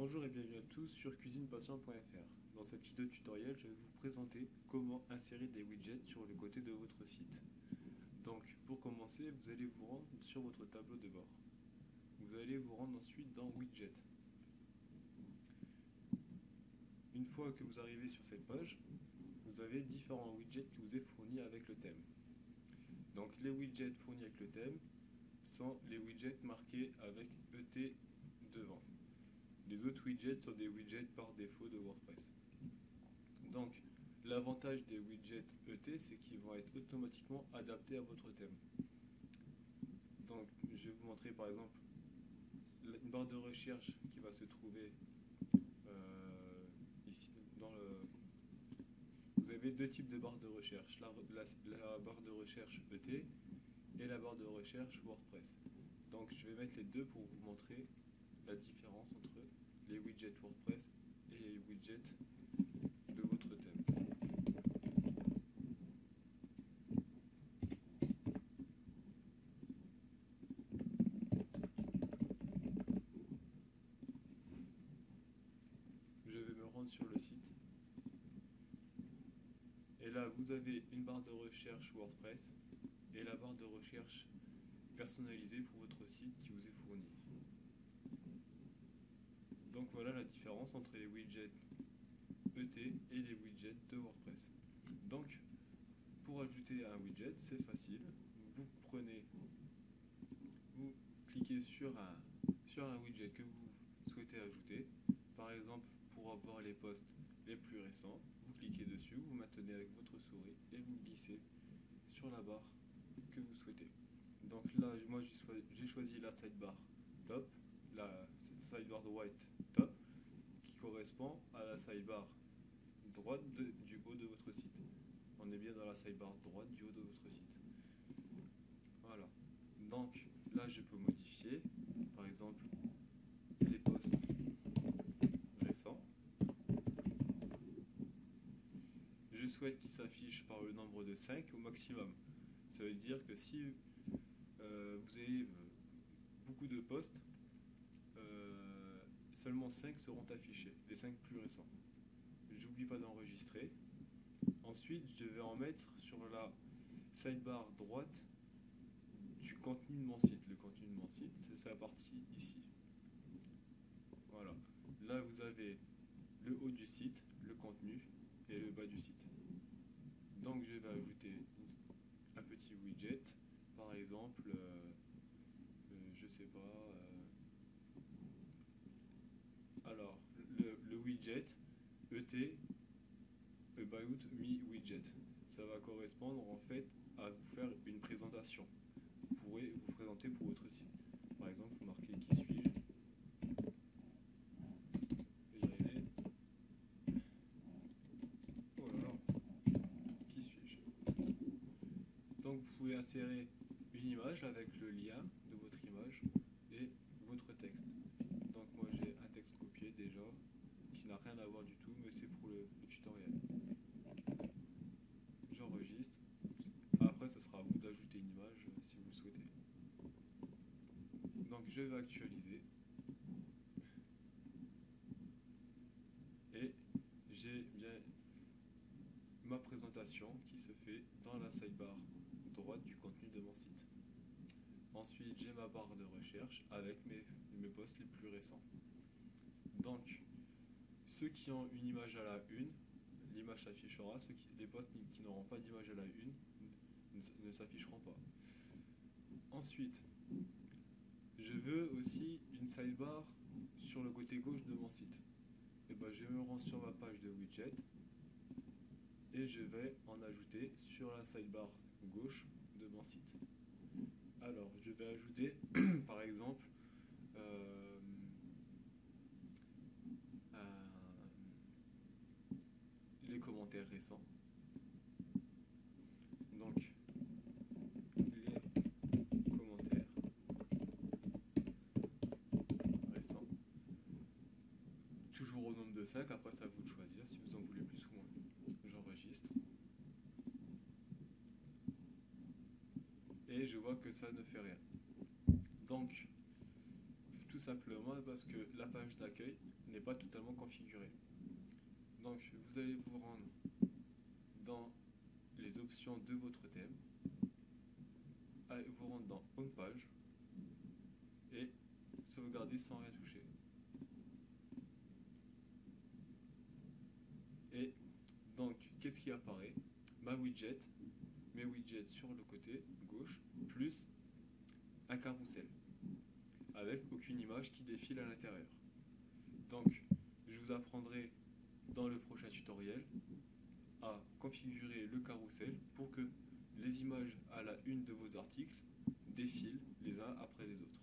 Bonjour et bienvenue à tous sur cuisinepatient.fr. Dans cette vidéo tutoriel, je vais vous présenter comment insérer des widgets sur le côté de votre site. Donc, pour commencer, vous allez vous rendre sur votre tableau de bord. Vous allez vous rendre ensuite dans Widgets. Une fois que vous arrivez sur cette page, vous avez différents widgets qui vous est fournis avec le thème. Donc, les widgets fournis avec le thème sont les widgets marqués avec ET devant. Les autres widgets sont des widgets par défaut de WordPress. Donc, l'avantage des widgets ET, c'est qu'ils vont être automatiquement adaptés à votre thème. Donc, je vais vous montrer par exemple une barre de recherche qui va se trouver ici. Vous avez deux types de barres de recherche, la barre de recherche ET et la barre de recherche WordPress. Donc, je vais mettre les deux pour vous montrer la différence entre les widgets WordPress et les widgets de votre thème. Je vais me rendre sur le site. Et là, vous avez une barre de recherche WordPress et la barre de recherche personnalisée pour votre site qui vous est fournie. Donc voilà la différence entre les widgets ET et les widgets de WordPress. Donc, pour ajouter un widget, c'est facile. Vous cliquez sur un widget que vous souhaitez ajouter. Par exemple, pour avoir les posts les plus récents, vous cliquez dessus, vous maintenez avec votre souris et vous glissez sur la barre que vous souhaitez. Donc là, moi j'ai choisi la sidebar top, la sidebar white top, qui correspond à la sidebar droite du haut de votre site. On est bien dans la sidebar droite du haut de votre site. Voilà. Donc là, je peux modifier, par exemple, les posts récents. Je souhaite qu'ils s'affichent par le nombre de 5 au maximum. Ça veut dire que si vous avez beaucoup de posts, seulement 5 seront affichés, les 5 plus récents. J'oublie pas d'enregistrer. Ensuite, je vais en mettre sur la sidebar droite du contenu de mon site. Le contenu de mon site, c'est la partie ici. Voilà. Là, vous avez le haut du site, le contenu et le bas du site. Donc, je vais ajouter un petit widget. Par exemple, je sais pas. Alors, le widget ET About Me Widget. Ça va correspondre en fait à vous faire une présentation. Vous pourrez vous présenter pour votre site. Par exemple, vous marquez qui suis-je. Oh là là, qui suis-je. Donc vous pouvez insérer une image avec le lien de votre image et votre texte. Donc moi j'ai un texte copié déjà qui n'a rien à voir du tout, mais c'est pour le tutoriel. J'enregistre. Après, ce sera à vous d'ajouter une image si vous le souhaitez. Donc je vais actualiser. Et j'ai bien ma présentation qui se fait dans la sidebar droite du contenu de mon site. Ensuite, j'ai ma barre de recherche avec mes posts les plus récents. Donc, ceux qui ont une image à la une, l'image s'affichera. Les posts qui n'auront pas d'image à la une ne s'afficheront pas. Ensuite, je veux aussi une sidebar sur le côté gauche de mon site. Et ben, je me rends sur ma page de widget et je vais en ajouter sur la sidebar gauche de mon site. Alors, je vais ajouter par exemple les commentaires récents. Donc, les commentaires récents. Toujours au nombre de 5, après c'est à vous de choisir si vous en voulez plus ou moins. J'enregistre. Et je vois que ça ne fait rien. Donc, tout simplement parce que la page d'accueil n'est pas totalement configurée. Donc vous allez vous rendre dans les options de votre thème, vous rendre dans Home page et sauvegarder sans rien toucher. Et donc, qu'est-ce qui apparaît? Mes widgets sur le côté gauche, plus un carrousel, avec aucune image qui défile à l'intérieur. Donc, je vous apprendrai dans le prochain tutoriel à configurer le carrousel pour que les images à la une de vos articles défilent les uns après les autres.